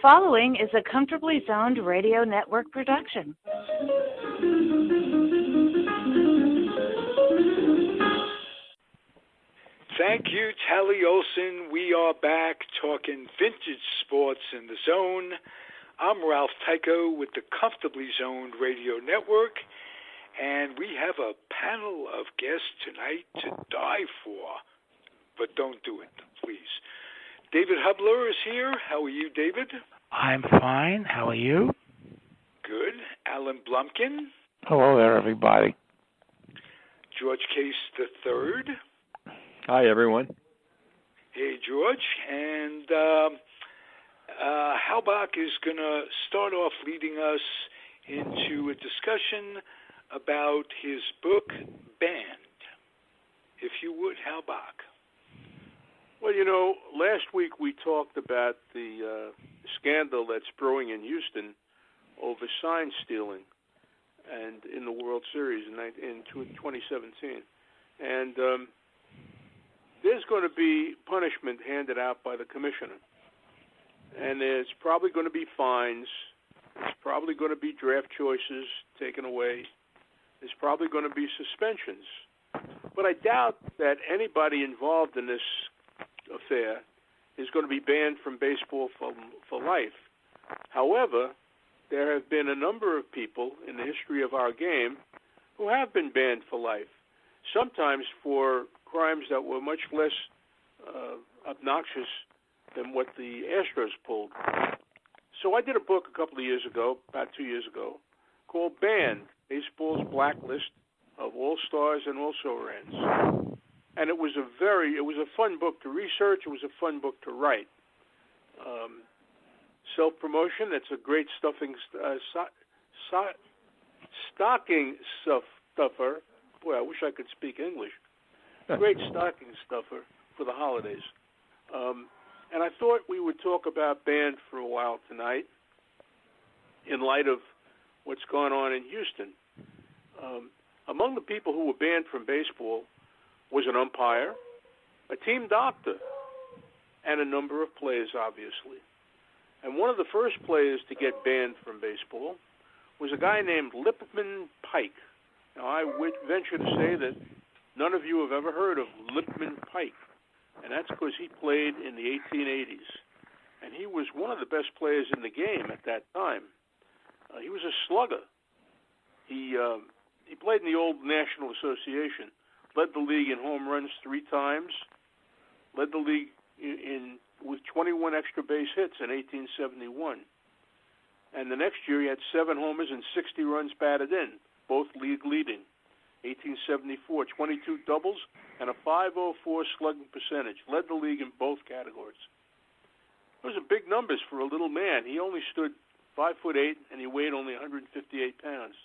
following is a Comfortably Zoned Radio Network production. Thank you, Tally Olson. We are back talking vintage sports in the zone. I'm Ralph Tycho with the Comfortably Zoned Radio Network, and we have a panel of guests tonight to die for. But don't do it, please. David Hubler is here. How are you, David? I'm fine. How are you? Good. Alan Blumkin. Hello there, everybody. George Case III. Hi, everyone. Hey, George. And Hal Bock is going to start off leading us into a discussion about his book, Banned. If you would, Hal Bock. Well, you know, last week we talked about the scandal that's brewing in Houston over sign stealing and in the World Series in 2017. And there's going to be punishment handed out by the commissioner. And there's probably going to be fines. There's probably going to be draft choices taken away. There's probably going to be suspensions. But I doubt that anybody involved in this affair is going to be banned from baseball for life. However, there have been a number of people in the history of our game who have been banned for life, sometimes for crimes that were much less obnoxious than what the Astros pulled. So I did a book a couple of years ago, about 2 years ago, called Banned, Baseball's Blacklist of All-Stars and Also-Rans. And it was a fun book to research. It was a fun book to write. Self-promotion, it's a great stocking stuffer. Boy, I wish I could speak English. Great stocking stuffer for the holidays. And I thought we would talk about Banned for a while tonight in light of what's going on in Houston. Among the people who were banned from baseball was an umpire, a team doctor, and a number of players, obviously. And one of the first players to get banned from baseball was a guy named Lipman Pike. Now, I would venture to say that none of you have ever heard of Lipman Pike, and that's because he played in the 1880s. And he was one of the best players in the game at that time. He was a slugger. He played in the old National Association, led the league in home runs 3 times, led the league with 21 extra base hits in 1871. And the next year he had 7 homers and 60 runs batted in, both league leading. 1874, 22 doubles and a .504 slugging percentage, led the league in both categories. Those are big numbers for a little man. He only stood 5'8", and he weighed only 158 pounds.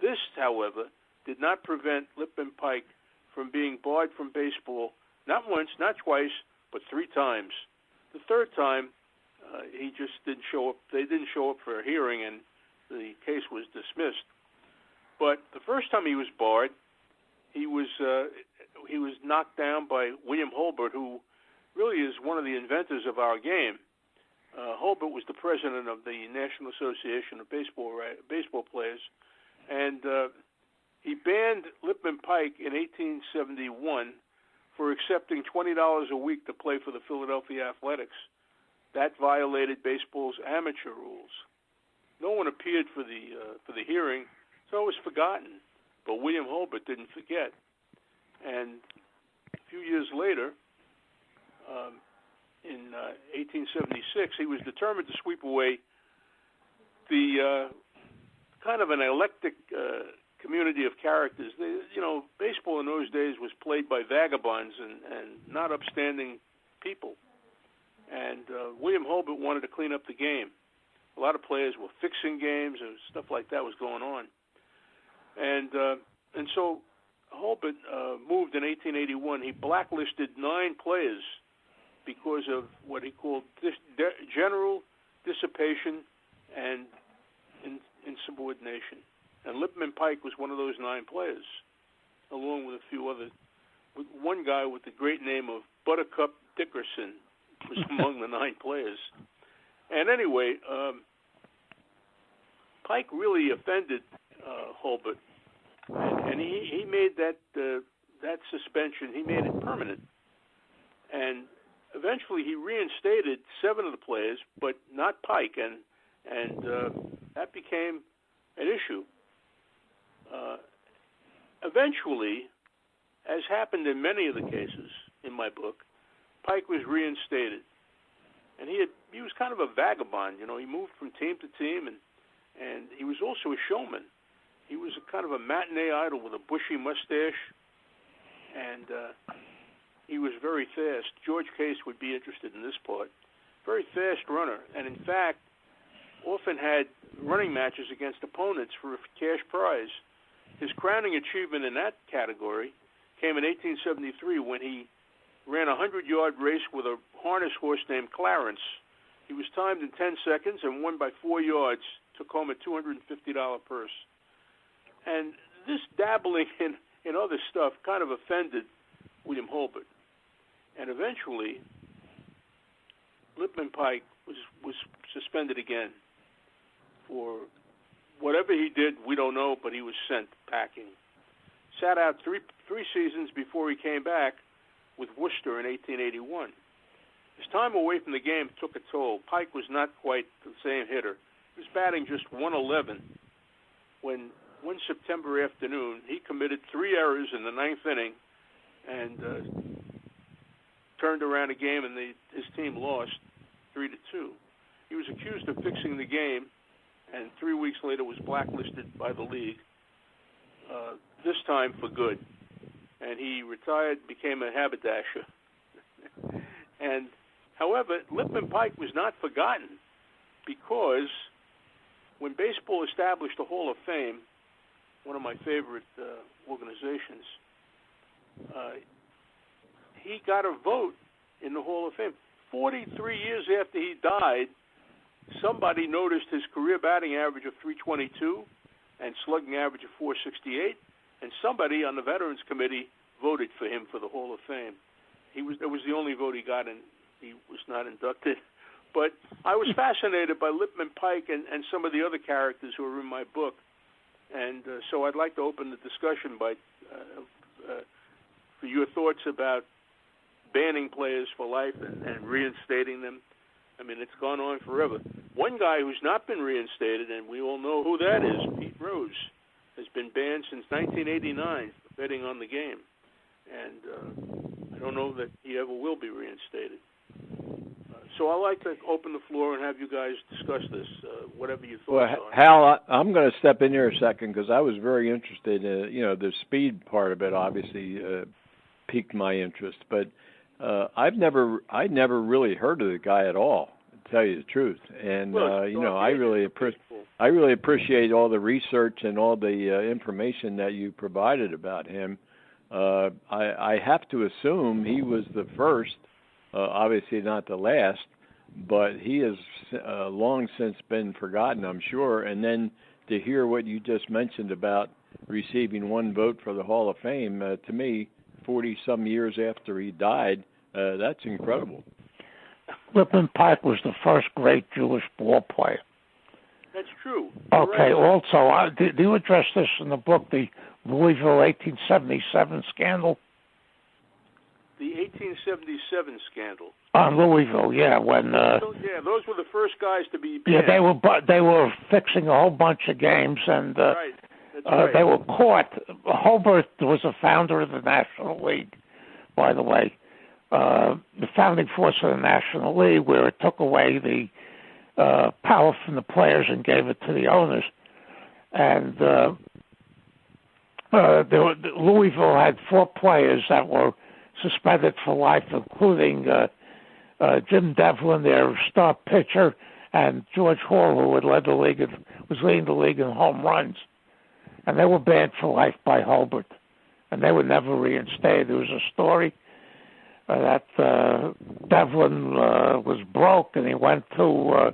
This, however, did not prevent Lipman Pike from being barred from baseball, not once, not twice, but 3 times. The third time, he just didn't show up. They didn't show up for a hearing, and the case was dismissed. But the first time he was barred, he was knocked down by William Hubler, who really is one of the inventors of our game. Hubler was the president of the National Association of Baseball Players, and he banned Lipman Pike in 1871 for accepting $20 a week to play for the Philadelphia Athletics. That violated baseball's amateur rules. No one appeared for the hearing, so it was forgotten. But William Hubler didn't forget. And a few years later, in 1876, he was determined to sweep away the kind of an eclectic community of characters. Baseball in those days was played by vagabonds and not upstanding people. And William Hubler wanted to clean up the game. A lot of players were fixing games and stuff like that was going on. And so Hubler moved in 1881. He blacklisted 9 players because of what he called general dissipation and insubordination. And Lipman Pike was one of those 9 players, along with a few others. With one guy with the great name of Buttercup Dickerson was among the 9 players. And anyway, Pike really offended Hubler, and he made that suspension. He made it permanent, and eventually he reinstated 7 of the players, but not Pike, and that became an issue. Eventually, as happened in many of the cases in my book, Pike was reinstated, and he was kind of a vagabond. You know, he moved from team to team, and he was also a showman. He was a kind of a matinee idol with a bushy mustache, and he was very fast. George Case would be interested in this part. Very fast runner, and in fact, often had running matches against opponents for a cash prize. His crowning achievement in that category came in 1873 when he ran a 100-yard race with a harness horse named Clarence. He was timed in 10 seconds and won by 4 yards, took home a $250 purse. And this dabbling in other stuff kind of offended William Hubler. And eventually, Lippman Pike was suspended again for whatever he did. We don't know, but he was sent packing. Sat out three seasons before he came back with Worcester in 1881. His time away from the game took a toll. Pike was not quite the same hitter. He was batting just 111 when one September afternoon he committed 3 errors in the 9th inning and turned around a game, and his team lost 3-2. He was accused of fixing the game, and 3 weeks later was blacklisted by the league, this time for good. And he retired, became a haberdasher. And, however, Lippman Pike was not forgotten, because when baseball established the Hall of Fame, one of my favorite organizations, he got a vote in the Hall of Fame. 43 years after he died, somebody noticed his career batting average of .322 and slugging average of .468, and somebody on the Veterans Committee voted for him for the Hall of Fame. That was the only vote he got, and he was not inducted. But I was fascinated by Lippman Pike and some of the other characters who are in my book, and so I'd like to open the discussion by for your thoughts about banning players for life and reinstating them. I mean, it's gone on forever. One guy who's not been reinstated, and we all know who that is, Pete Rose, has been banned since 1989 for betting on the game. And I don't know that he ever will be reinstated. So I'd like to open the floor and have you guys discuss this, whatever you thought. Well, Hal, I'm going to step in here a second because I was very interested in, the speed part of it obviously piqued my interest. But I never really heard of the guy at all, to tell you the truth. And, I really appreciate all the research and all the information that you provided about him. I have to assume he was the first, obviously not the last, but he has long since been forgotten, I'm sure. And then to hear what you just mentioned about receiving one vote for the Hall of Fame, to me, 40-some years after he died, that's incredible. Lippman Pike was the first great Jewish ball player. That's true. Okay, right. Also, do you address this in the book, the Louisville 1877 scandal? The 1877 scandal. Louisville, yeah, when those were the first guys to be banned. Yeah, they were fixing a whole bunch of games, and right. That's right. They were caught. Hobart was a founder of the National League, by the way, the founding force of the National League, where it took away the power from the players and gave it to the owners, and Louisville had 4 players that were suspended for life, including Jim Devlin, their star pitcher, and George Hall, who was leading the league in home runs. And they were banned for life by Hobart, and they were never reinstated. There was a story that Devlin was broke, and he went to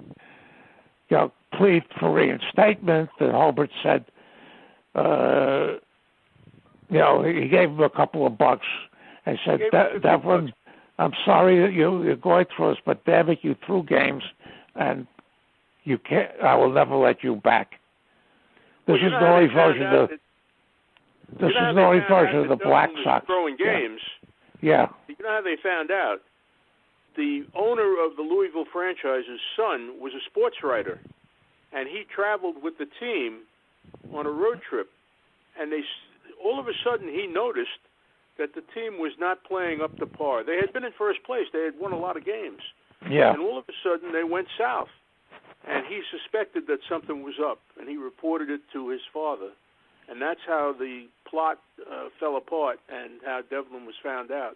plead for reinstatement, and Hobart said, he gave him a couple of bucks. I said, Devlin, I'm sorry that you're going through this, but damn it, you threw games, and you can't. I will never let you back. This is the only version of. This is the only version of the Black Sox. Throwing games. Yeah. You know how they found out? The owner of the Louisville franchise's son was a sports writer, and he traveled with the team on a road trip. And all of a sudden he noticed that the team was not playing up to par. They had been in first place. They had won a lot of games. Yeah. And all of a sudden they went south. And he suspected that something was up, and he reported it to his father. And that's how the plot fell apart and how Devlin was found out.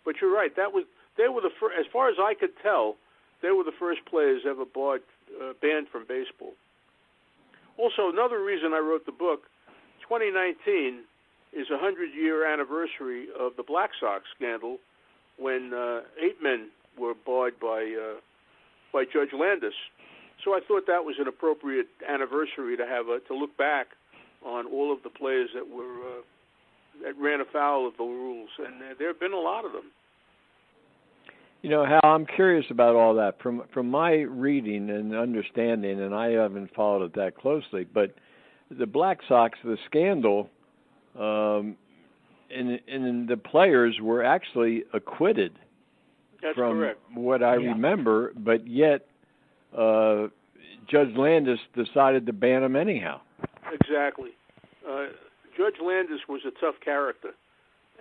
But you're right. They were the first, as far as I could tell, they were the first players ever banned from baseball. Also, another reason I wrote the book, 2019 is a 100-year anniversary of the Black Sox scandal when 8 men were barred by Judge Landis. So I thought that was an appropriate anniversary to have to look back on all of the players that were that ran afoul of the rules, and there have been a lot of them. You know, Hal, I'm curious about all that. From my reading and understanding, and I haven't followed it that closely, but the Black Sox, the scandal, and the players were actually acquitted. That's from correct. What I remember, but yet Judge Landis decided to ban them anyhow. Exactly. Judge Landis was a tough character,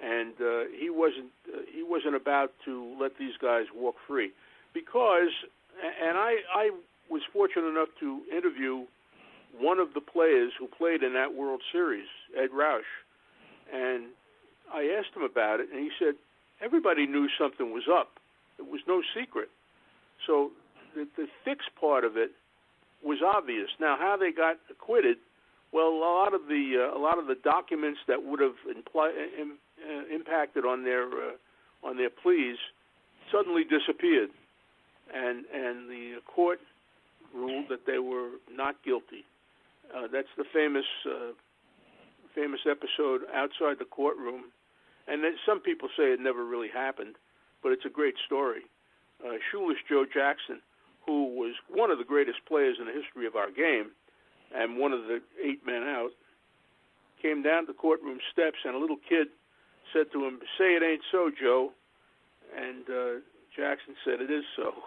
and he wasn't about to let these guys walk free, because, and I was fortunate enough to interview one of the players who played in that World Series, Ed Roush, and I asked him about it, and he said everybody knew something was up. It was no secret. So the fix part of it was obvious. Now, how they got acquitted, well, a lot of the documents that would have impacted on their pleas suddenly disappeared, and the court ruled that they were not guilty. That's the famous episode outside the courtroom, and then some people say it never really happened, but it's a great story. Shoeless Joe Jackson, who was one of the greatest players in the history of our game, and one of the 8 men out, came down the courtroom steps, and a little kid said to him, "Say it ain't so, Joe." And Jackson said, "It is so."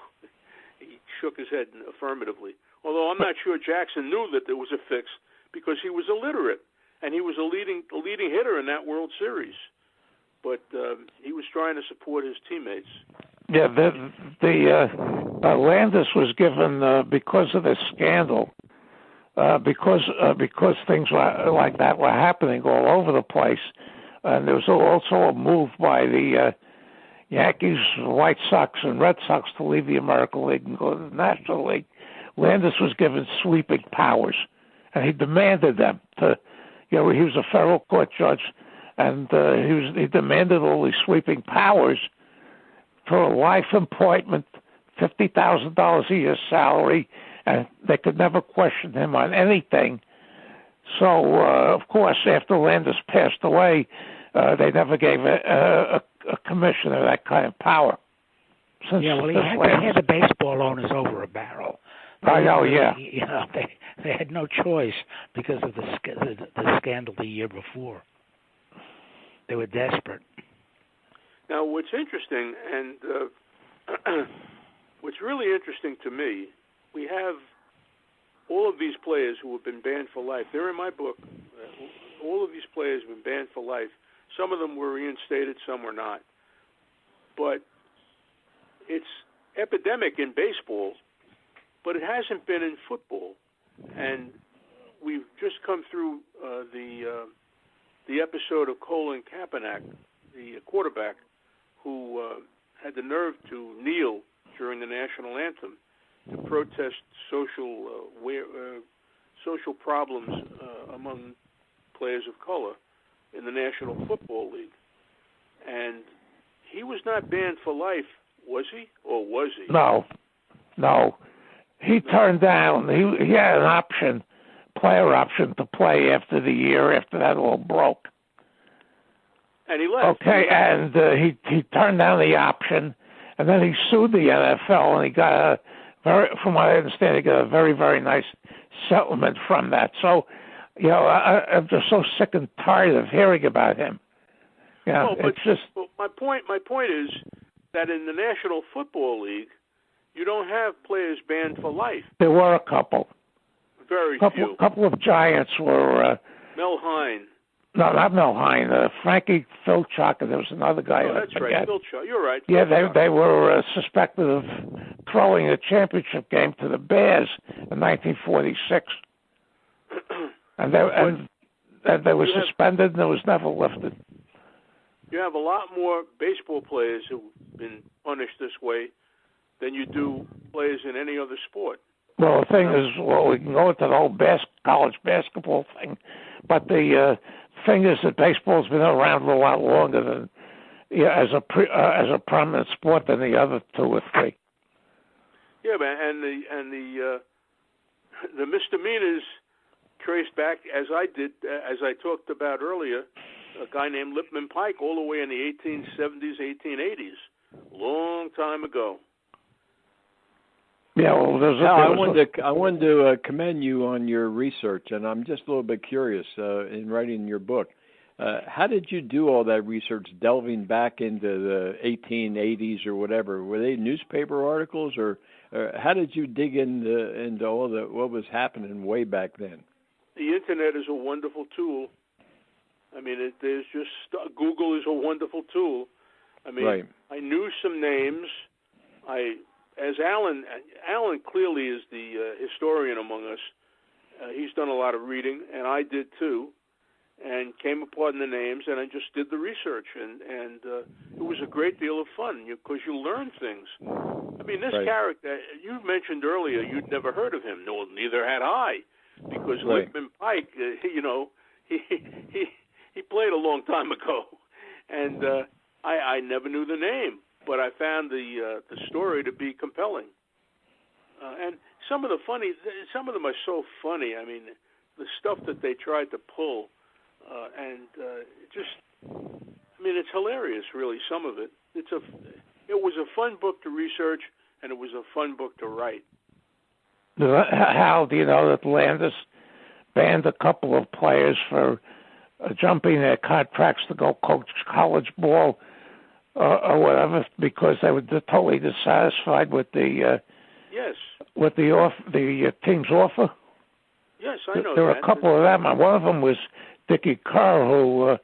He shook his head affirmatively. Although I'm not sure Jackson knew that there was a fix, because he was illiterate, and he was a leading hitter in that World Series. But he was trying to support his teammates. Yeah, the Landis was given because of this scandal, because things like that were happening all over the place, and there was also a move by the Yankees, White Sox, and Red Sox to leave the American League and go to the National League. Landis was given sweeping powers, and he demanded them to. He was a federal court judge, and he demanded all these sweeping powers for a life appointment, $50,000 a year salary, and they could never question him on anything. So, of course, after Landis passed away, they never gave a commissioner that kind of power. He had the baseball owners over a barrel. I know, yeah. They had no choice because of the scandal the year before. They were desperate. Now, what's interesting, and what's really interesting to me, we have all of these players who have been banned for life. They're in my book. All of these players have been banned for life. Some of them were reinstated, some were not. But it's epidemic in baseball, but it hasn't been in football. And we've just come through the episode of Colin Kaepernick, the quarterback, who had the nerve to kneel during the national anthem to protest social problems among players of color in the National Football League. And he was not banned for life, was he? Or was he? No. He turned down, he had an option, player option, to play after the year after that all broke. And he left. Okay, and he turned down the option, and then he sued the NFL, and he got a from what I understand, he got a very, very nice settlement from that. So, I'm just so sick and tired of hearing about him. Yeah, it's just. But my point is that in the National Football League, you don't have players banned for life. There were a couple. Very few. A couple of giants were. Mel Hine. No, not Mel Hine. Frankie Filchuk, and there was another guy. Oh, that's right. Filchuk. You're right. Yeah, they were suspected of throwing a championship game to the Bears in 1946. And they were suspended, and it was never lifted. You have a lot more baseball players who've been punished this way than you do players in any other sport. Well, the thing is, we can go into the whole college basketball thing, but the thing is that baseball's been around a lot longer than as a prominent sport than the other two or three. Yeah, man, and the misdemeanors traced back, as I talked about earlier, a guy named Lipman Pike, all the way in the 1870s, 1880s, long time ago. Yeah, well, I wanted to commend you on your research, and I'm just a little bit curious in writing your book. How did you do all that research, delving back into the 1880s or whatever? Were they newspaper articles, or how did you dig into all what was happening way back then? The Internet is a wonderful tool. I mean, Google is a wonderful tool. I mean, right. I knew some names. As Alan clearly is the historian among us. He's done a lot of reading, and I did too, and came upon the names, and I just did the research, and it was a great deal of fun because you learn things. I mean, this character you mentioned earlier, you'd never heard of him. No, neither had I, because Lipman Pike, he played a long time ago, and I never knew the name. But I found the story to be compelling, and some of them are so funny. I mean, the stuff that they tried to pull, it's hilarious, really. Some of it. It was a fun book to research, and it was a fun book to write. Hal, do you know that Landis banned a couple of players for jumping their contracts to go coach college ball? Or whatever, because they were totally dissatisfied with the team's offer. Yes, I know. There were a couple of them. One of them was Dickie Kerr, who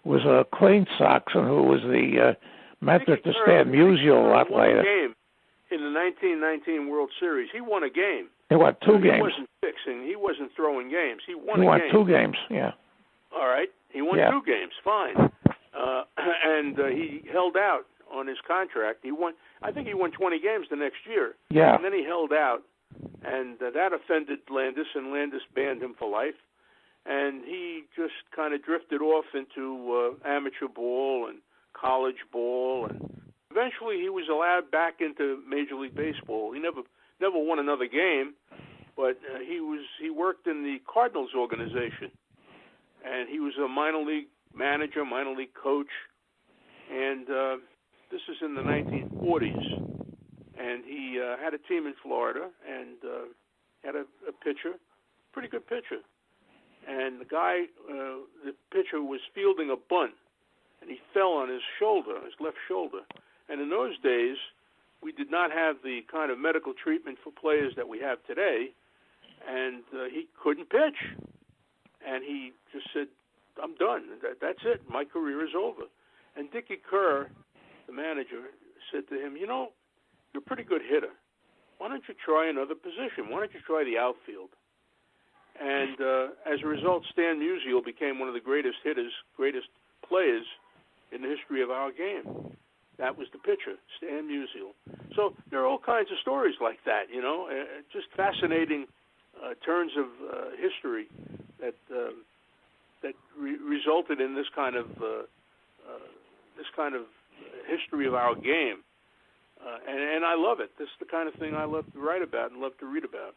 was a Clean Sox and who was the mentor to Stan Musial a lot later. Game in the 1919 World Series, he won a game. He won two games. He wasn't fixing. He wasn't throwing games. He won two games. Yeah. All right. He won 2 games. Fine. And he held out on his contract. I think he won 20 games the next year. Yeah. And then he held out, and that offended Landis, and Landis banned him for life. And he just kind of drifted off into amateur ball and college ball, and eventually he was allowed back into Major League Baseball. He never won another game, but he worked in the Cardinals organization, and he was a minor league manager, minor league coach, and this is in the 1940s. And he had a team in Florida and had a pitcher, pretty good pitcher. And the guy, the pitcher was fielding a bunt, and he fell on his shoulder, his left shoulder. And in those days, we did not have the kind of medical treatment for players that we have today, and he couldn't pitch. And he just said, I'm done. That's it. My career is over. And Dickie Kerr, the manager, said to him, you're a pretty good hitter. Why don't you try another position? Why don't you try the outfield? And as a result, Stan Musial became one of the greatest hitters, greatest players in the history of our game. That was the pitcher, Stan Musial. So there are all kinds of stories like that, just fascinating turns of history that resulted in this kind of history of our game, and I love it. This is the kind of thing I love to write about and love to read about.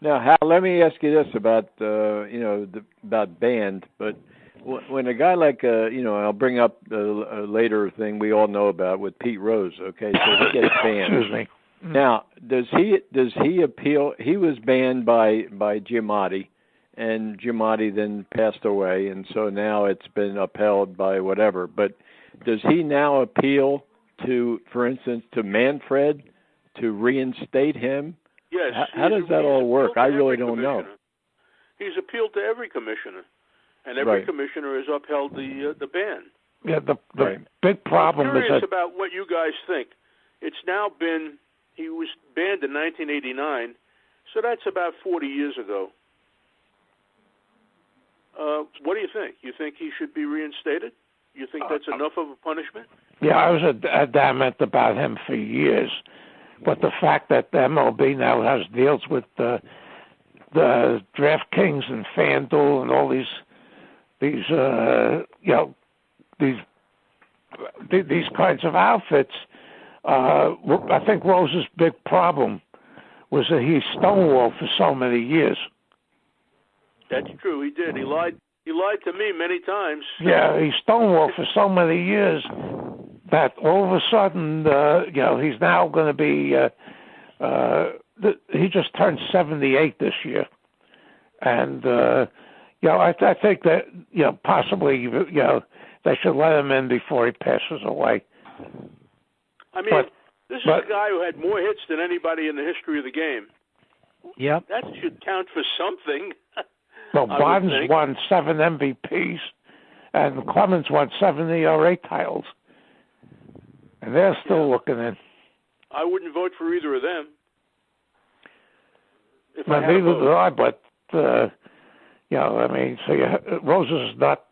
Now, Hal, let me ask you this about about band. But when a guy like I'll bring up a later thing we all know about with Pete Rose. Okay, so he gets banned. Excuse me. Now, does he appeal? He was banned by Giamatti, and Giamatti then passed away, and so now it's been upheld by whatever. But does he now appeal to, for instance, to Manfred to reinstate him? Yes. How does that all work? I really don't know. He's appealed to every commissioner, and every commissioner has upheld the ban. Yeah, the big problem I'm is curious that about what you guys think. It's now been, he was banned in 1989, so that's about 40 years ago. What do you think? You think he should be reinstated? You think that's enough of a punishment? Yeah, I was adamant about him for years, but the fact that the MLB now has deals with the DraftKings and FanDuel and all these kinds of outfits. I think Rose's big problem was that he stonewalled for so many years. That's true. He did. He lied. He lied to me many times. Yeah, he stonewalled for so many years that all of a sudden, he's now going to be. He just turned 78 this year, and I think that possibly they should let him in before he passes away. I mean, this is a guy who had more hits than anybody in the history of the game. Yep. That should count for something. Well, Bonds won 7 MVPs, and Clemens won 7 ERA titles, and they're still looking in. I wouldn't vote for either of them. Neither do I, but Rose is not.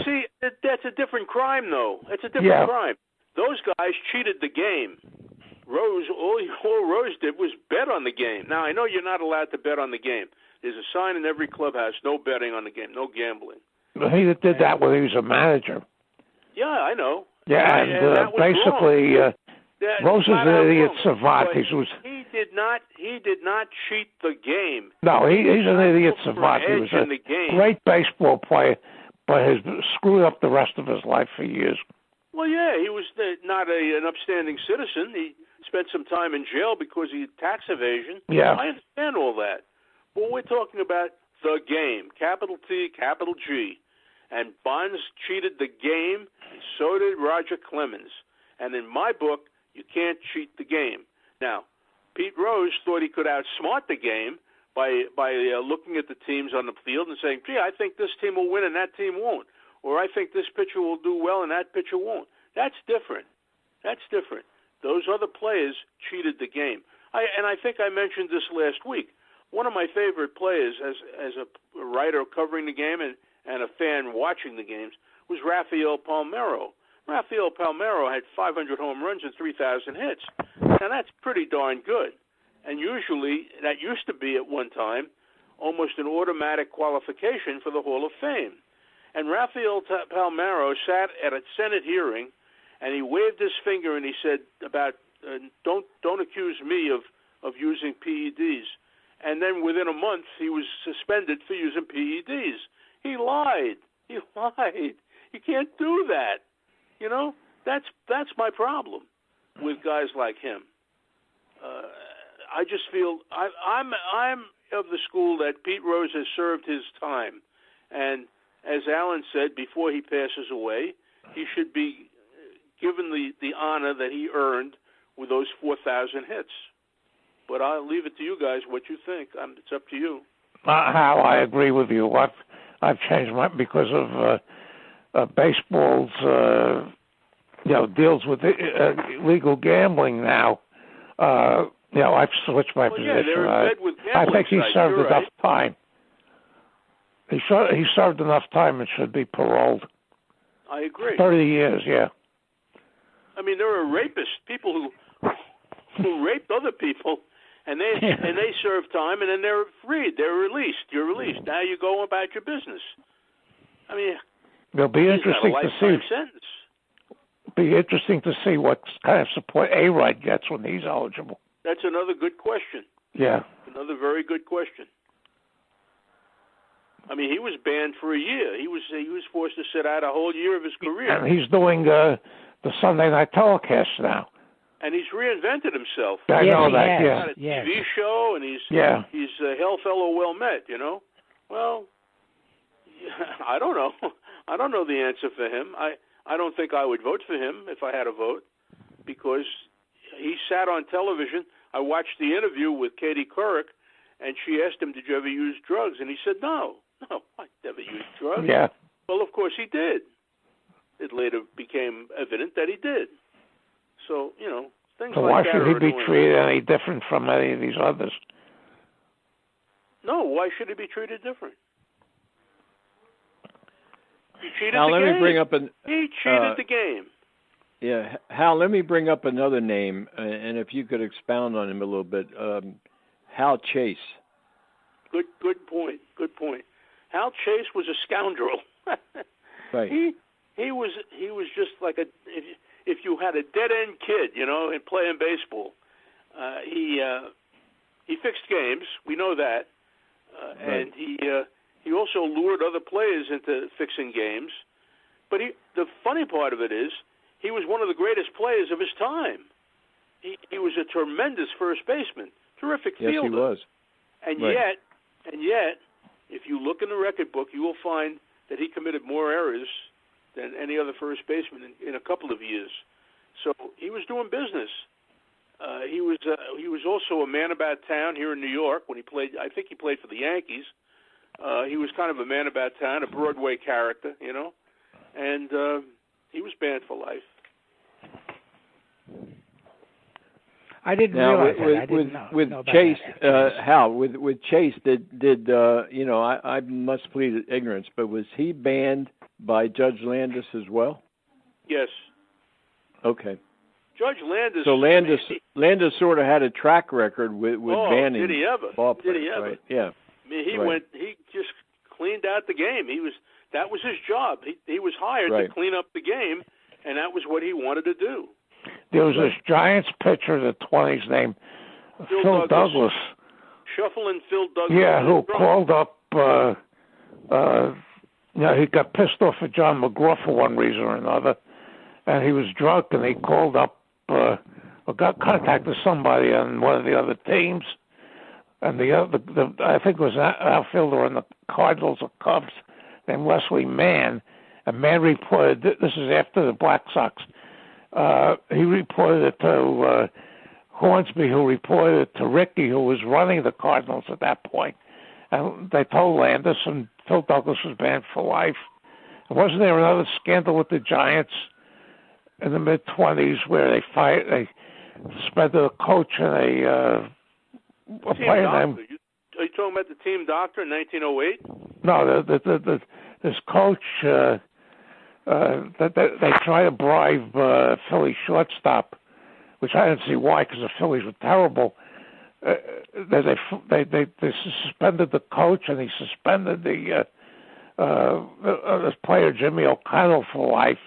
See, that's a different crime, though. It's a different crime. Those guys cheated the game. Rose, all Rose did was bet on the game. Now, I know you're not allowed to bet on the game. There's a sign in every clubhouse, no betting on the game, no gambling. He did that when he was a manager. Yeah, I know. Yeah, and basically, Rose is an idiot savant. He did not cheat the game. No, he's an idiot savant. He was a great baseball player, but has screwed up the rest of his life for years. Well, yeah, he was not an upstanding citizen. He spent some time in jail because he had tax evasion. Yeah. I understand all that. But we're talking about the game, capital T, capital G. And Bonds cheated the game, and so did Roger Clemens. And in my book, you can't cheat the game. Now, Pete Rose thought he could outsmart the game by looking at the teams on the field and saying, gee, I think this team will win and that team won't. Or I think this pitcher will do well and that pitcher won't. That's different. Those other players cheated the game. I think I mentioned this last week. One of my favorite players as a writer covering the game and a fan watching the games was Rafael Palmeiro. Rafael Palmeiro had 500 home runs and 3,000 hits. Now, that's pretty darn good. And usually, that used to be at one time almost an automatic qualification for the Hall of Fame. And Rafael Palmeiro sat at a Senate hearing, and he waved his finger and he said about, don't accuse me of using PEDs. And then within a month, he was suspended for using PEDs. He lied. You can't do that. That's my problem with guys like him. I just feel I'm of the school that Pete Rose has served his time, and as Alan said before he passes away, he should be given the honor that he earned with those 4,000 hits. But I'll leave it to you guys what you think. It's up to you. Hal, I agree with you. I've changed my because of baseball's deals with illegal gambling now. I've switched my position. Yeah, they're in bed with I gambling think he sites. served You're enough right. time. He served enough time and should be paroled. I agree. 30 years, yeah. I mean, there are rapists, people who raped other people, and they serve time, and then they're freed. They're released. You're released. Now you go about your business. I mean, it'll be interesting to see. Sentence. Be interesting to see what kind of support A-Rod gets when he's eligible. That's another good question. Yeah. Another very good question. I mean, he was banned for a year. He was forced to sit out a whole year of his career. And he's doing the Sunday night telecast now. and he's reinvented himself. I yes, know that. Has. Yeah. He's got a TV show, and he's a hail fellow well met. Well, I don't know. I don't know the answer for him. I don't think I would vote for him if I had a vote, because he sat on television. I watched the interview with Katie Couric, and she asked him, "Did you ever use drugs?" And he said, "No, I never used drugs." Yeah. Well, of course he did. It later became evident that he did. So, things So like why that. should are he be annoying. treated any different from any of these others? No, why should he be treated different? He cheated Now, the let game. me bring up He cheated the game. Yeah, Hal, let me bring up another name, and if you could expound on him a little bit. Hal Chase. Good point. Good point. Hal Chase was a scoundrel. Right. He was just like if you had a dead end kid, and playing baseball. He fixed games. We know that, right. and he also lured other players into fixing games. But the funny part of it is, he was one of the greatest players of his time. He was a tremendous first baseman, terrific fielder. Yes, he was. And right. yet, if you look in the record book, you will find that he committed more errors than any other first baseman in a couple of years. So he was doing business. He was also a man about town here in New York when he played. I think he played for the Yankees. He was kind of a man about town, a Broadway character, and he was banned for life. I didn't now, realize that. I didn't know about Chase, that. Hal, with Chase, did I must plead ignorance, but was he banned by Judge Landis as well? Yes. Okay. Judge Landis. So Landis sort of had a track record with banning. Did he ever? Ball players, Did he ever? Right? Yeah. I mean, he just cleaned out the game. That was his job. He was hired to clean up the game, and that was what he wanted to do. There was this Giants pitcher in the 20s named Phil Douglas. Shuffling Phil Douglas. Yeah, who called up, he got pissed off at John McGraw for one reason or another, and he was drunk, and he called up, or got contacted somebody on one of the other teams, and I think it was an outfielder on the Cardinals or Cubs named Leslie Mann, and Mann reported, this is after the Black Sox, he reported it to Hornsby, who reported it to Rickey, who was running the Cardinals at that point. And they told Landis, and Phil Douglas was banned for life. And wasn't there another scandal with the Giants in the mid-20s where they suspended a coach and a player named... Are you talking about the team doctor in 1908? No, this coach... they try to bribe Philly shortstop, which I didn't see why, because the Phillies were terrible. They suspended the coach, and he suspended the player Jimmy O'Connell for life.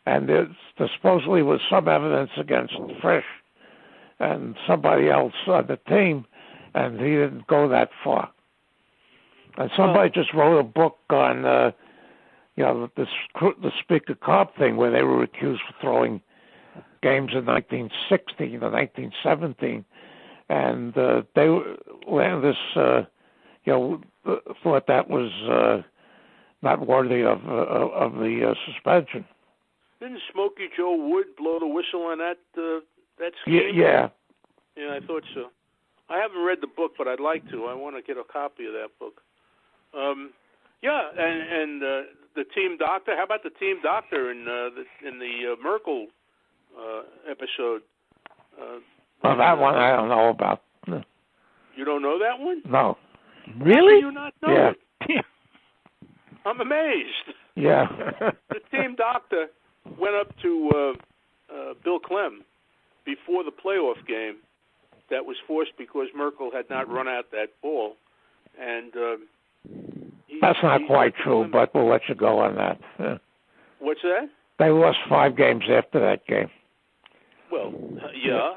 And there supposedly was some evidence against Frisch and somebody else on the team, and he didn't go that far. And somebody just wrote a book on the Speaker Cobb thing, where they were accused of throwing games in 1916 or 1917, and Landis, thought that was not worthy of the suspension. Didn't Smokey Joe Wood blow the whistle on that scheme? Yeah. Yeah, I thought so. I haven't read the book, but I'd like to. I want to get a copy of that book. And the team doctor. How about the team doctor in the Merkel episode? That one I don't know about. You don't know that one? No. Really? How do you not know it? I'm amazed. Yeah. The team doctor went up to Bill Clem before the playoff game that was forced because Merkel had not run out that ball, and that's not quite true, but we'll let you go on that. Yeah. What's that? They lost 5 games after that game. Well, yeah.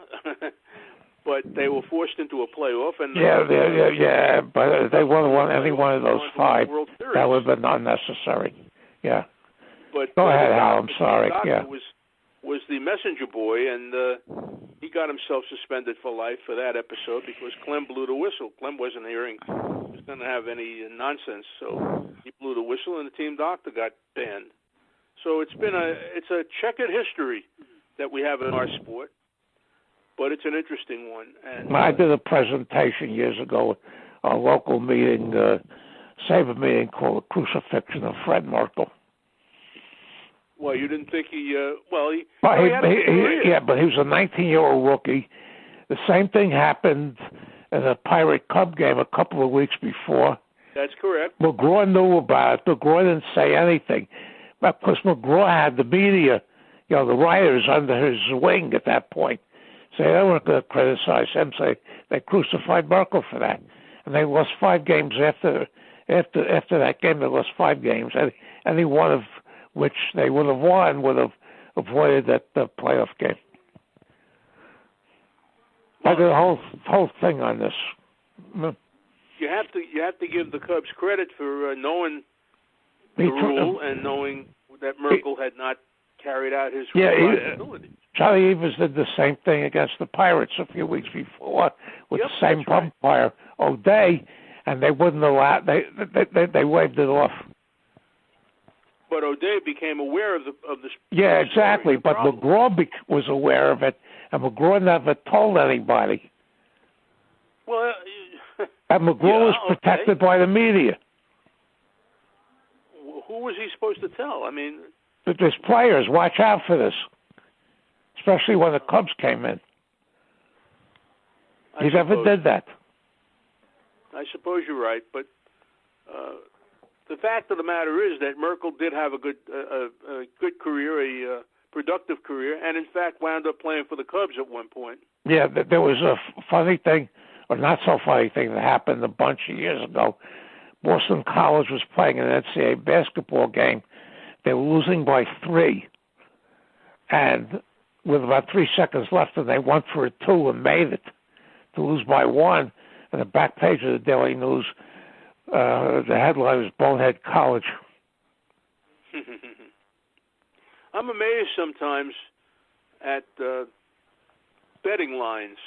But they were forced into a playoff, and yeah. But if they would have won any one of those 5, that would have been unnecessary. Yeah. But go ahead, Hal. I'm sorry. Yeah. was the messenger boy, and he got himself suspended for life for that episode because Clem blew the whistle. Clem wasn't hearing he was going to have any nonsense, so he blew the whistle, and the team doctor got banned. So it's a checkered history that we have in our sport, but it's an interesting one. And I did a presentation years ago at a local meeting, Savor meeting called The Crucifixion of Fred Merkel. Well, you didn't think he but he was a 19-year-old rookie. The same thing happened in a Pirate Cub game a couple of weeks before. That's correct. McGraw knew about it. McGraw didn't say anything. But of course, McGraw had the media, the writers under his wing at that point. So they weren't going to criticize him. Say they crucified Merkel for that. And they lost 5 games after that game. They lost 5 games. Any one of which they would have won would have avoided that playoff game. I did a whole thing on this. You have to give the Cubs credit for knowing the rule and knowing that Merkel had not carried out his responsibility. Charlie Evers did the same thing against the Pirates a few weeks before with the same umpire, O'Day, and they wouldn't allow. They waved it off. But O'Day became aware of the. Yeah, exactly. But McGraw was aware of it, and McGraw never told anybody. Well, and McGraw was protected by the media. Who was he supposed to tell? I mean, there's players. Watch out for this, especially when the Cubs came in. He never did that. I suppose you're right, but the fact of the matter is that Merkel did have a good career, a productive career, and in fact wound up playing for the Cubs at one point. Yeah, there was a funny thing, or not so funny thing that happened a bunch of years ago. Boston College was playing an NCAA basketball game. They were losing by 3, and with about 3 seconds left, and they went for a 2 and made it to lose by 1. And the back page of the Daily News, the headline was Bonehead College. I'm amazed sometimes at betting lines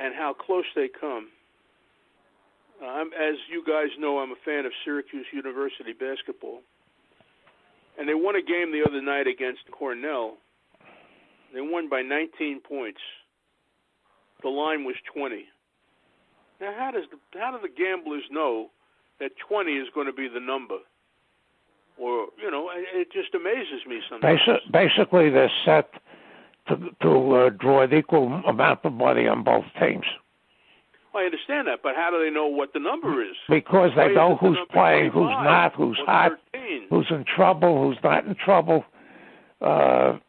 and how close they come. As you guys know, I'm a fan of Syracuse University basketball. And they won a game the other night against Cornell. They won by 19 points. The line was 20. Now, how do the gamblers know that 20 is going to be the number? Or, it just amazes me sometimes. Basically, they're set to draw an equal amount of money on both teams. I understand that, but how do they know what the number is? Because they know who's playing, who's not, who's hot, 13? Who's in trouble, who's not in trouble. I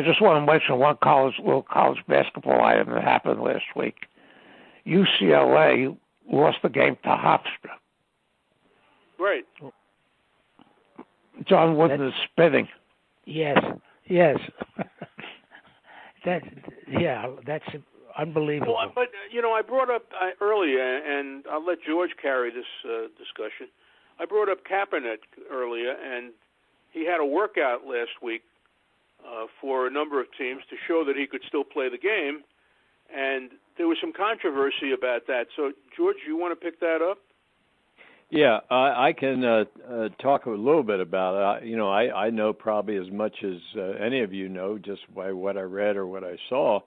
just want to mention one little college basketball item that happened last week. UCLA lost the game to Hofstra. Right. John Wooden is spitting. Yes. That's unbelievable. Well, but, I brought up earlier, and I'll let George carry this discussion. I brought up Kaepernick earlier, and he had a workout last week for a number of teams to show that he could still play the game, and there was some controversy about that. So, George, you want to pick that up? Yeah, I can talk a little bit about it. I know probably as much as any of you know just by what I read or what I saw.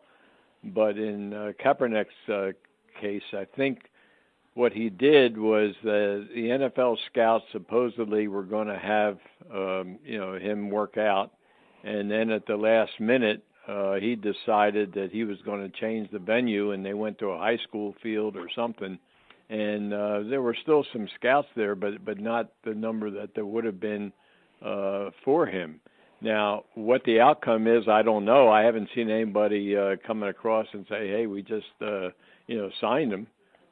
But in Kaepernick's case, I think what he did was the NFL scouts supposedly were going to have him work out, and then at the last minute he decided that he was going to change the venue, and they went to a high school field or something. And there were still some scouts there, but not the number that there would have been for him. Now, what the outcome is, I don't know. I haven't seen anybody coming across and say, "Hey, we just signed him."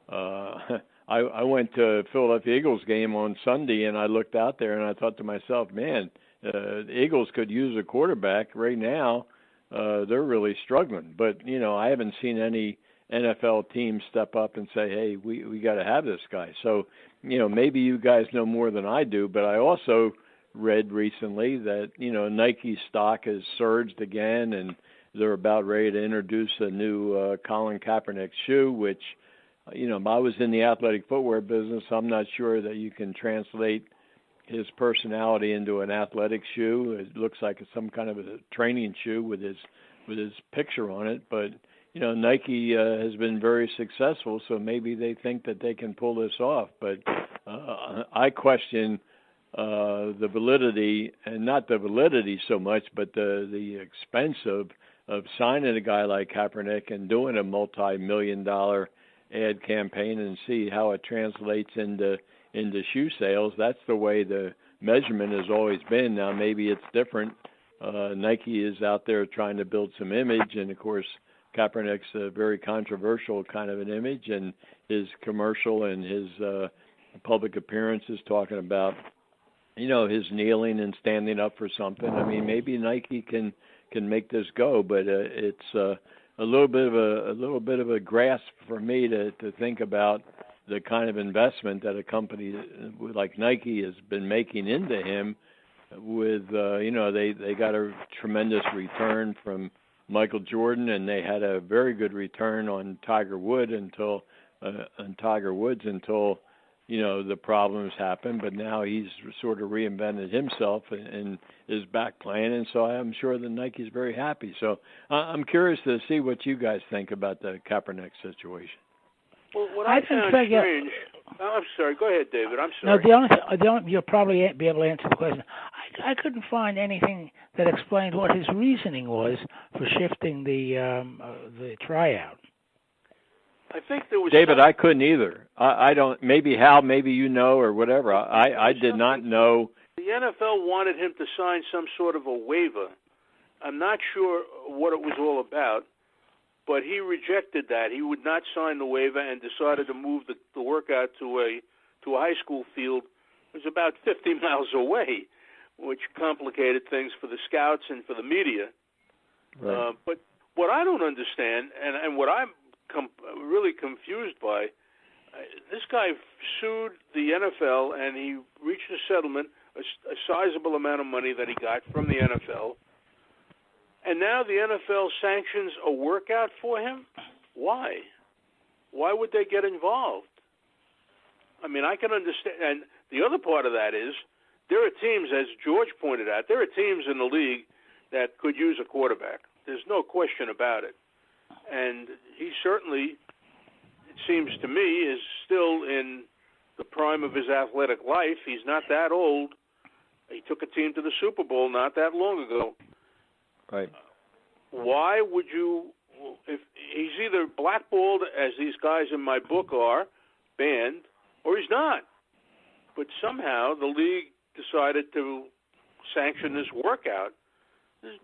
I went to Philadelphia Eagles game on Sunday, and I looked out there and I thought to myself, "Man, the Eagles could use a quarterback right now. They're really struggling." But I haven't seen any NFL team step up and say, "Hey, we got to have this guy." So maybe you guys know more than I do, but I also read recently that, Nike stock has surged again, and they're about ready to introduce a new Colin Kaepernick shoe, which, I was in the athletic footwear business. I'm not sure that you can translate his personality into an athletic shoe. It looks like it's some kind of a training shoe with his picture on it, but Nike has been very successful, so maybe they think that they can pull this off. But I question the validity, and not the validity so much, but the expense of signing a guy like Kaepernick and doing a multi-million-dollar ad campaign and see how it translates into shoe sales. That's the way the measurement has always been. Now maybe it's different. Nike is out there trying to build some image, and of course Kaepernick's a very controversial kind of an image, and his commercial and his public appearances talking about his kneeling and standing up for something. I mean, maybe Nike can make this go, but it's a little bit of a grasp for me to think about the kind of investment that a company like Nike has been making into him. With they got a tremendous return from Michael Jordan, and they had a very good return on Tiger Woods until the problems happened. But now he's sort of reinvented himself and is back playing, and so I'm sure that Nike's very happy. So I'm curious to see what you guys think about the Kaepernick situation. Well, what I found strange. I'm sorry. Go ahead, David. I'm sorry. No, the only you'll probably be able to answer the question. I couldn't find anything that explained what his reasoning was for shifting the tryout. I think there was David. I couldn't either. I don't. Maybe Hal. Maybe or whatever. I did not know. The NFL wanted him to sign some sort of a waiver. I'm not sure what it was all about. But he rejected that. He would not sign the waiver and decided to move the workout to a high school field. It was about 50 miles away, which complicated things for the scouts and for the media. Right. But what I don't understand, and what I'm really confused by, this guy sued the NFL, and he reached a settlement, a sizable amount of money that he got from the NFL. And now the NFL sanctions a workout for him? Why? Why would they get involved? I mean, I can understand. And the other part of that is there are teams, as George pointed out, there are teams in the league that could use a quarterback. There's no question about it. And he certainly, it seems to me, is still in the prime of his athletic life. He's not that old. He took a team to the Super Bowl not that long ago. Right. Why would you, if he's either blackballed, as these guys in my book are, banned, or he's not. But somehow the league decided to sanction this workout. It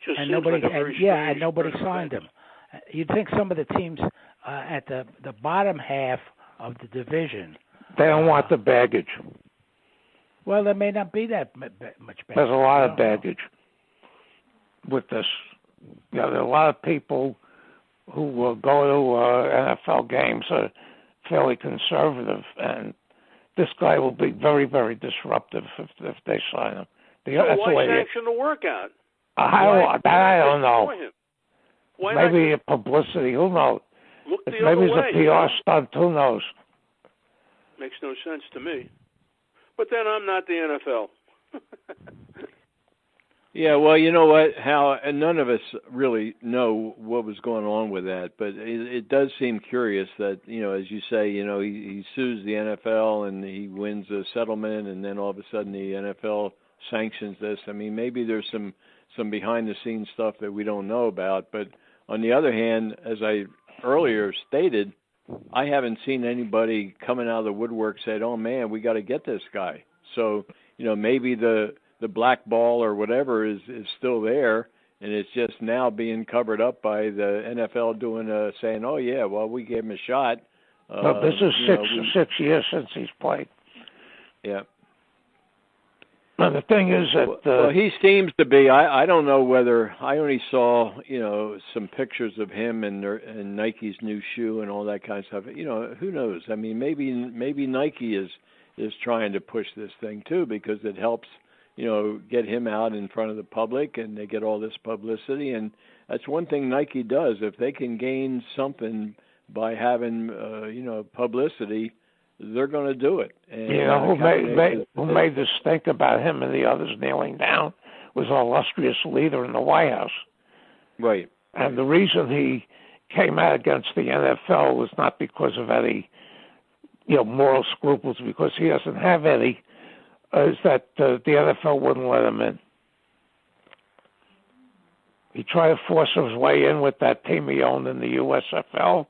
just and seems nobody, like a very and nobody signed him. You'd think some of the teams at the bottom half of the division. They don't want the baggage. Well, there may not be that much baggage. There's a lot of baggage with this. There are a lot of people who will go to NFL games are fairly conservative, and this guy will be very, very disruptive if they sign him. Why sanction the workout? I don't know. Why maybe not? Publicity. Who knows? Look the maybe other it's way, a PR stunt. Who knows? Makes no sense to me. But then I'm not the NFL. Yeah, well, you know what, Hal, and none of us really know what was going on with that, but it does seem curious that, as you say, he sues the NFL and he wins a settlement, and then all of a sudden the NFL sanctions this. I mean, maybe there's some behind-the-scenes stuff that we don't know about, but on the other hand, as I earlier stated, I haven't seen anybody coming out of the woodwork said, oh, man, we got to get this guy. So, maybe the black ball or whatever is still there, and it's just now being covered up by the NFL saying, oh, yeah, well, we gave him a shot. Well, this is 6 years since he's played. Yeah. Now, the thing is that... well, he seems to be. I don't know whether... I only saw, some pictures of him and Nike's new shoe and all that kind of stuff. Who knows? I mean, maybe Nike is trying to push this thing, too, because it helps get him out in front of the public, and they get all this publicity. And that's one thing Nike does. If they can gain something by having, publicity, they're going to do it. And, who made this stink about him and the others kneeling down was our illustrious leader in the White House. Right. And the reason he came out against the NFL was not because of any, moral scruples, because he doesn't have any, is that the NFL wouldn't let him in. He tried to force his way in with that team he owned in the USFL,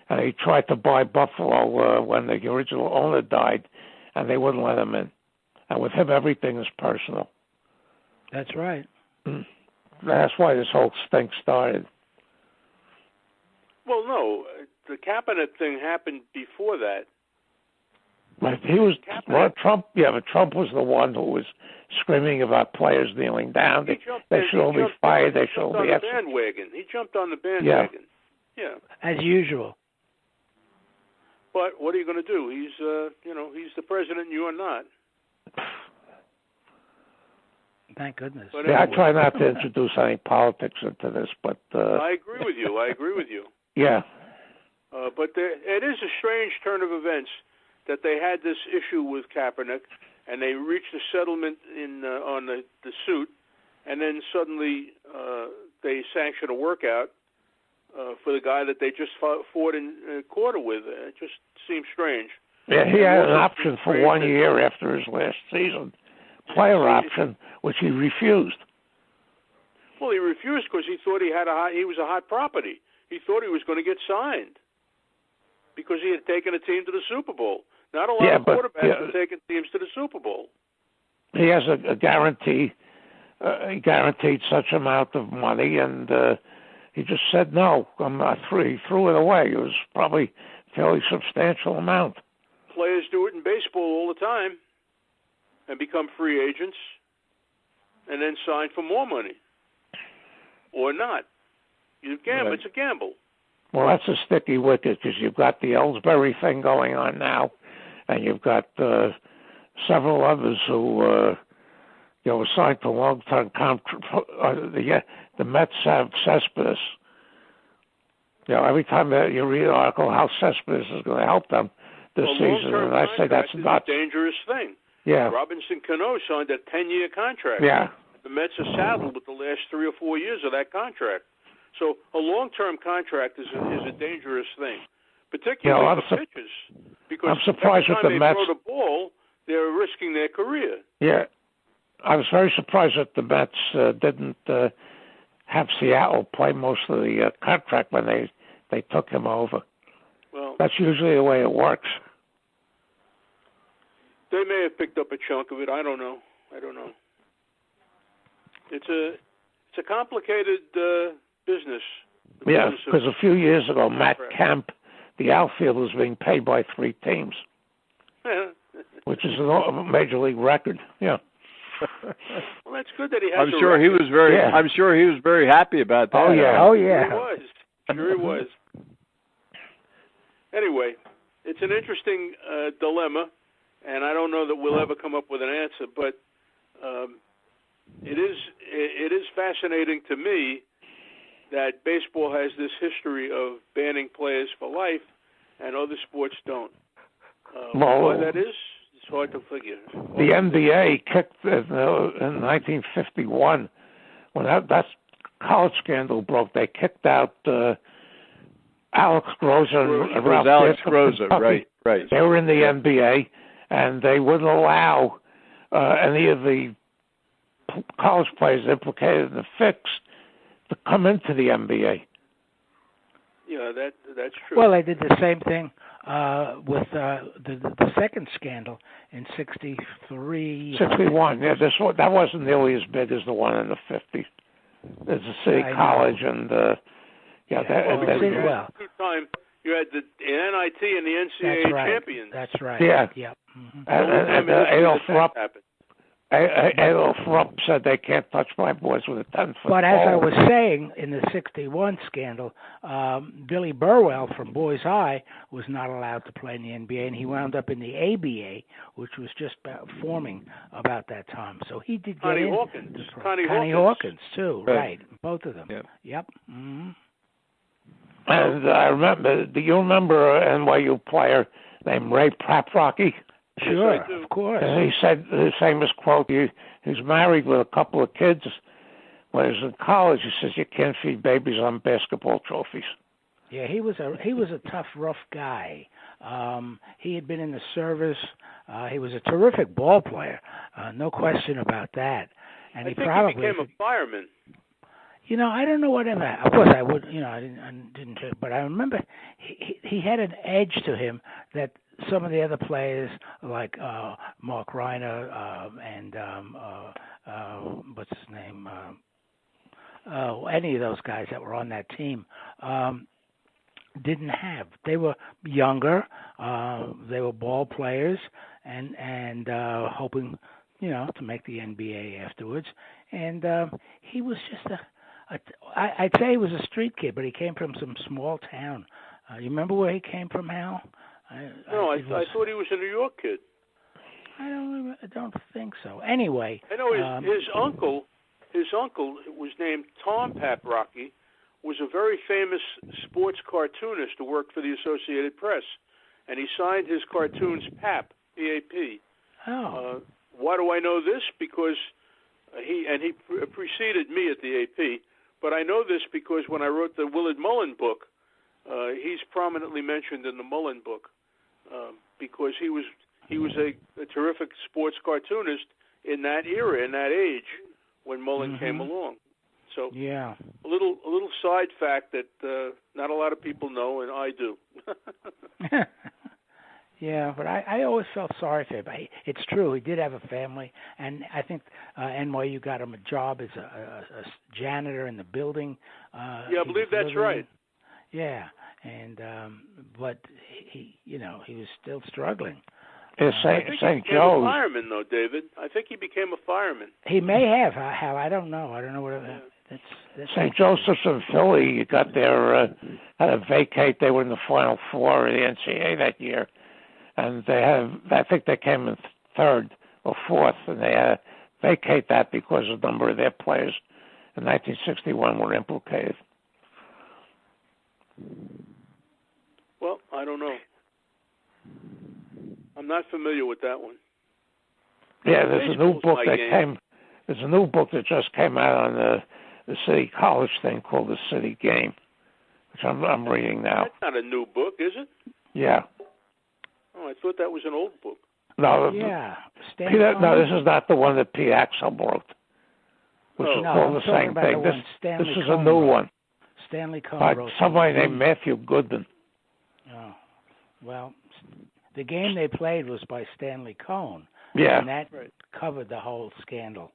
and he tried to buy Buffalo when the original owner died, and they wouldn't let him in. And with him, everything is personal. That's right. That's why this whole stink started. Well, no, the Kaepernick thing happened before that. But Trump. Yeah, but Trump was the one who was screaming about players kneeling down. They should all be fired. They should all be executed. He jumped on the bandwagon. Yeah. As usual. But what are you going to do? He's, he's the president, and you are not. Thank goodness. But anyway. I try not to introduce any politics into this, but I agree with you. Yeah. But it is a strange turn of events that they had this issue with Kaepernick, and they reached a settlement on the suit, and then suddenly they sanctioned a workout for the guy that they just fought in quarter with. It just seems strange. Yeah, he had an option for 1 year after his last season, player option, which he refused. Well, he refused because he thought he was a hot property. He thought he was going to get signed because he had taken a team to the Super Bowl. Not a lot of quarterbacks have taken teams to the Super Bowl. He has a guarantee. He guaranteed such amount of money, and he just said no. He threw it away. It was probably a fairly substantial amount. Players do it in baseball all the time and become free agents and then sign for more money. Or not. You gamble. Right. It's a gamble. Well, that's a sticky wicket because you've got the Ellsbury thing going on now, and you've got several others who were signed for long-term contracts. The Mets have Cespedes. Every time you read an article how Cespedes is going to help them this season, and I say that's not a dangerous thing. Yeah. Robinson Cano signed a 10-year contract. Yeah. The Mets are saddled with the last 3 or 4 years of that contract. So a long-term contract is a dangerous thing, particularly for pitchers. Because I'm surprised every time that the Mets throw the ball, they're risking their career. Yeah. I was very surprised that the Mets didn't have Seattle play most of the contract when they took him over. Well, that's usually the way it works. They may have picked up a chunk of it. I don't know. It's a complicated business. Yeah, because a few years ago, Matt Kemp, the outfielder, was being paid by 3 teams, which is a major league record. Yeah. Well, that's good that he has. I'm sure he was very happy about that. Oh yeah. Sure he was. Anyway, it's an interesting dilemma, and I don't know that we'll ever come up with an answer, but it is fascinating to me that baseball has this history of banning players for life, and other sports don't. Why that is? It's hard to figure. The NBA kicked in 1951 when that college scandal broke. They kicked out Alex Groza and Ralph Alex Groza, right. They were in the NBA, and they wouldn't allow any of the college players implicated in the fix to come into the NBA. Yeah, that's true. Well, they did the same thing with the second scandal in 63. 61. Yeah, that wasn't nearly as big as the one in the 50s. There's a city college and you had the NIT and the NCAA champions. That's right. Yeah. Yep. Mm-hmm. And Adolph Rupp. Adolf Rupp said they can't touch my boys with a 10-foot But as I pole. was saying, in the 61 scandal, Billy Burwell from Boys High was not allowed to play in the NBA, and he wound up in the ABA, which was just forming about that time. So he did get in. Connie Hawkins, too, right. Both of them. Yep. Mm-hmm. And I remember, do you remember an NYU player named Ray Paprocki? Sure, of course. And he said his famous quote, he's married with a couple of kids. When he was in college, he says, you can't feed babies on basketball trophies. Yeah, he was a tough, rough guy. He had been in the service. He was a terrific ball player, no question about that. And I think he became a fireman. You know, I don't know whatever. Of course, I would. You know, I didn't. But I remember he had an edge to him that some of the other players, like Mark Reiner and what's his name, any of those guys that were on that team, didn't have. They were younger. They were ball players, and hoping, you know, to make the NBA afterwards. And he was just I'd say he was a street kid, but he came from some small town. You remember where he came from, Hal? I thought he was a New York kid. I don't think so. Anyway, I know his uncle. His uncle was named Tom Paprocki, was a very famous sports cartoonist who worked for the Associated Press, and he signed his cartoons PAP, P-A-P. Oh. Why do I know this? Because he preceded me at the AP, but I know this because when I wrote the Willard Mullen book, he's prominently mentioned in the Mullen book because he was a terrific sports cartoonist in that era, in that age, when Mullen came along. So yeah, a little side fact that not a lot of people know, and I do. Yeah, but I always felt sorry for him. It's true, he did have a family, and I think NYU got him a job as a janitor in the building. Yeah, I believe that's right. Yeah, and but he was still struggling. I think he became a fireman, though, David. I think he became a fireman. He may have. How? I don't know. I don't know what. That's St. Joseph's in Philly, you got their had to vacate. They were in the Final Four of the NCAA that year, and I think they came in third or fourth, and they had to vacate that because a number of their players in 1961 were implicated. Well, I don't know. I'm not familiar with that one. Yeah, there's a new book that came. There's a new book that just came out on the City College thing called The City Game, which I'm reading now. That's not a new book, is it? Yeah. Oh, I thought that was an old book. No. Yeah. No, this is not the one that Pete Axel wrote, which is called the same thing. This is a new one. Stanley Cohn by wrote somebody named Matthew Goodman. Oh, well, the game they played was by Stanley Cohn. Yeah. And that covered the whole scandal.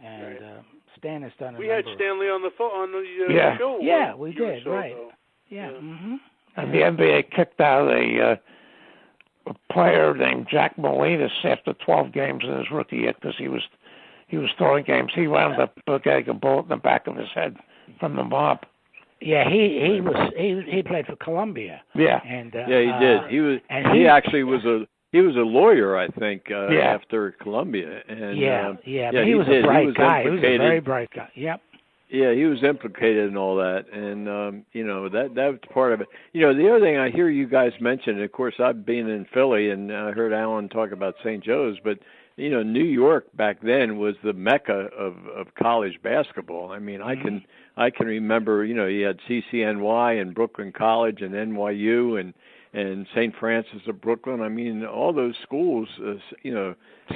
And Stan has done We had Stanley on the show. Yeah, we did, so right. ago. Yeah. Mm-hmm. And the NBA kicked out a player named Jack Molinas after 12 games in his rookie year because he was throwing games. He wound up getting a bullet in the back of his head from the mob. Yeah, he played for Columbia. Yeah. And he did. He actually was a lawyer, I think, after Columbia. And but he was a bright guy. He was a very bright guy. Yep. Yeah, he was implicated in all that, and that was part of it. The other thing I hear you guys mention, of course, I've been in Philly, and I heard Alan talk about St. Joe's, but New York back then was the mecca of college basketball. I mean, I can remember, you had CCNY and Brooklyn College and NYU and St. Francis of Brooklyn. I mean, all those schools,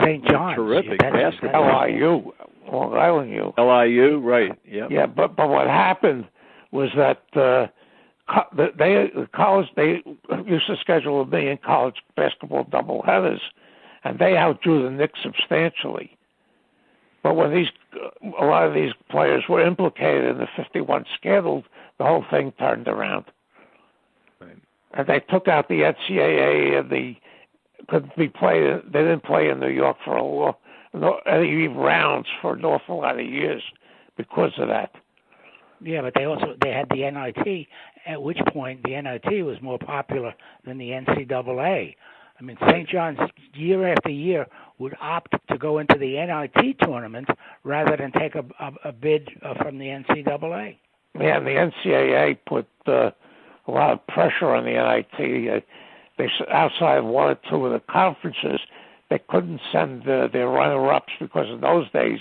St. John's, terrific basketball. LIU, Long Island U. LIU, right? Yeah. Yeah, but what happened was that the college they used to schedule 1 million college basketball doubleheaders, and they outdrew the Knicks substantially. But when a lot of these players were implicated in the 51 scandal, the whole thing turned around. Right. And they took out the NCAA and couldn't be played. They didn't play in New York for any rounds for an awful lot of years because of that. Yeah, but they had the NIT, at which point the NIT was more popular than the NCAA. I mean, St. John's year after year would opt to go into the NIT tournament rather than take a bid from the NCAA. Yeah, and the NCAA put a lot of pressure on the NIT. They outside of one or two of the conferences, they couldn't send their runner-ups because in those days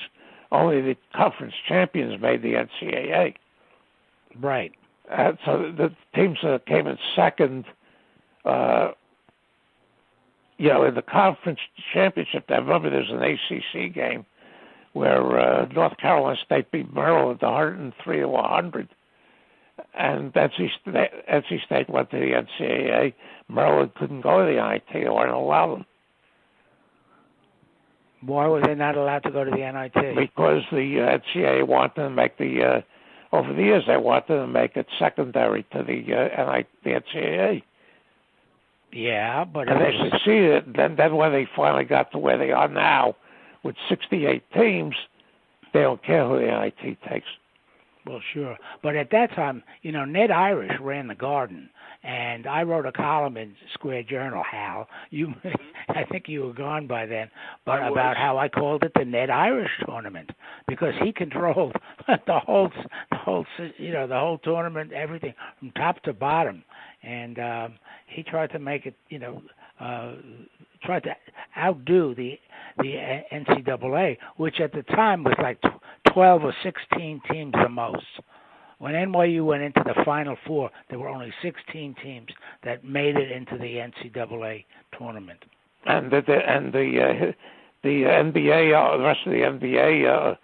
only the conference champions made the NCAA. Right. So the teams that came in second, in the conference championship, I remember there's an ACC game where North Carolina State beat Maryland 103-100, and NC State went to the NCAA. Maryland couldn't go to the NIT; they weren't allowed them. Why were they not allowed to go to the NIT? Because the NCAA wanted to make over the years they wanted to make it secondary to the NCAA. Yeah, but and they succeeded. Then when they finally got to where they are now, with 68 teams, they don't care who the NIT takes. Well, sure. But at that time, Ned Irish ran the Garden, and I wrote a column in Square Journal, Hal. I think you were gone by then, but about how I called it the Ned Irish tournament because he controlled the whole tournament, everything from top to bottom, and he tried to make it, tried to outdo the NCAA, which at the time was like 12 or 16 teams the most. When NYU went into the Final Four, there were only 16 teams that made it into the NCAA tournament. And the NBA, the rest of the NBA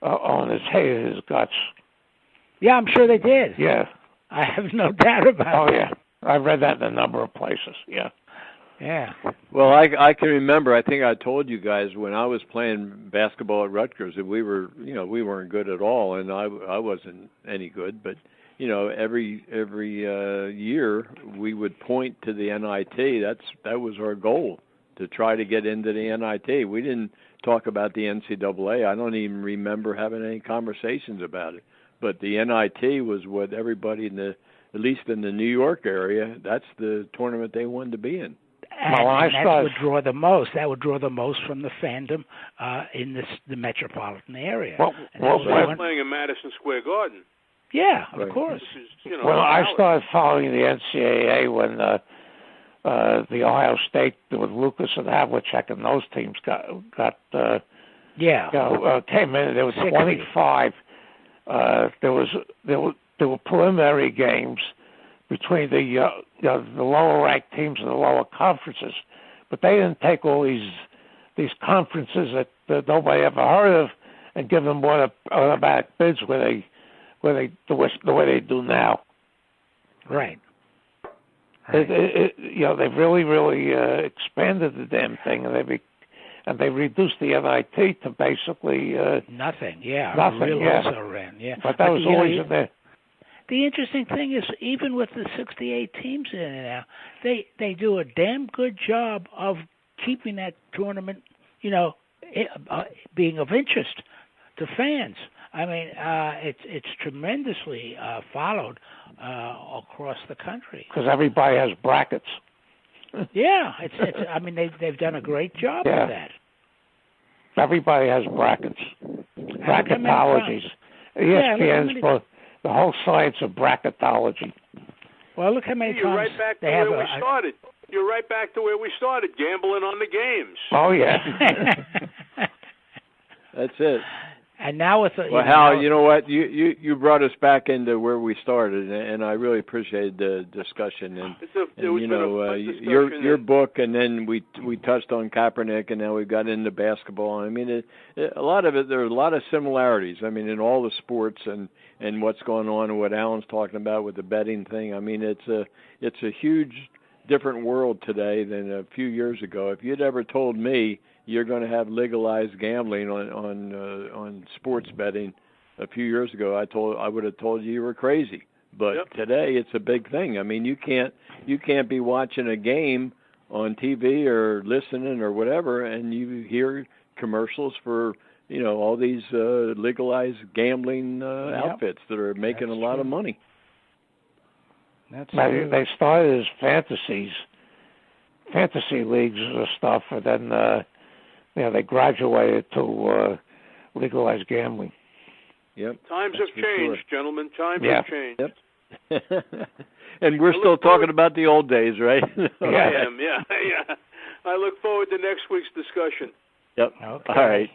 owners hated his guts. Yeah, I'm sure they did. Yeah. I have no doubt about it. Oh, yeah. I've read that in a number of places, yeah. Yeah. Well, I can remember, I think I told you guys when I was playing basketball at Rutgers that we weren't good at all, and I wasn't any good, but every year we would point to the NIT. That was our goal, to try to get into the NIT. We didn't talk about the NCAA. I don't even remember having any conversations about it. But the NIT was what everybody at least in the New York area, that's the tournament they wanted to be in. And that would draw the most. That would draw the most from the fandom in the metropolitan area. Well, they're playing in Madison Square Garden. Yeah, of course. Well, I started following the NCAA when the Ohio State with Lucas and Havlicek and those teams got came in. There was 25. There were preliminary games between the lower ranked teams and the lower conferences, but they didn't take all these conferences that nobody ever heard of and give them more automatic bids the way they do now. Right. They've really expanded the damn thing, and they reduced the NIT to basically nothing. Yeah, nothing. Real Yeah. also ran. Yeah, but that was always in there. The interesting thing is, even with the 68 teams in it now, they do a damn good job of keeping that tournament, being of interest to fans. I mean, it's tremendously followed across the country. Because everybody has brackets. Yeah, it's. I mean, they've done a great job with that. Everybody has brackets, bracketologies. ESPN's the whole science of bracketology. Well, look how many times right back they to have where we started. You're right back to where we started, gambling on the games. Oh yeah. That's it. And now with Hal, you know what? You brought us back into where we started, and I really appreciate the discussion. And your book, and then we touched on Kaepernick, and now we got into basketball. I mean, a lot of it. There are a lot of similarities. I mean, in all the sports and what's going on, and what Alan's talking about with the betting thing. I mean, it's a huge different world today than a few years ago. If you'd ever told me you're going to have legalized gambling on sports betting a few years ago, I would have told you were crazy. But today it's a big thing. I mean, you can't be watching a game on TV or listening or whatever, and you hear commercials for all these legalized gambling outfits that are making a lot of money. They started as fantasy leagues or stuff, and then they graduated to legalized gambling. Yep. Times have changed, gentlemen. Times have changed. Yep. And we're still talking about the old days, right? I am. Yeah. I look forward to next week's discussion. Yep. Okay. All right.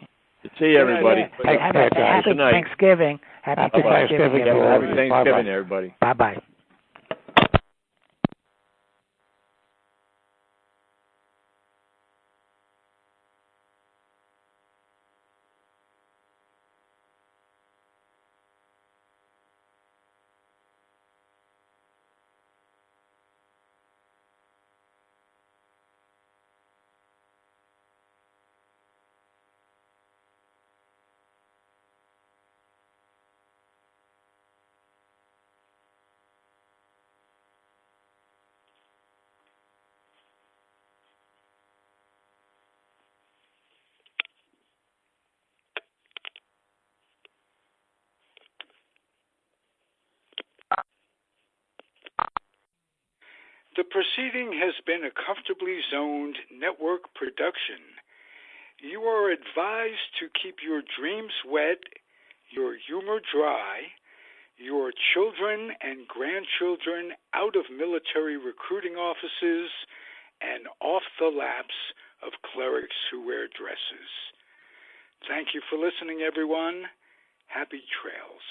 See you, everybody. Happy Thanksgiving. Happy Thanksgiving. Happy Thanksgiving, everybody. Bye-bye. The proceeding has been a Comfortably Zoned network production. You are advised to keep your dreams wet, your humor dry, your children and grandchildren out of military recruiting offices and off the laps of clerics who wear dresses. Thank you for listening, everyone. Happy trails.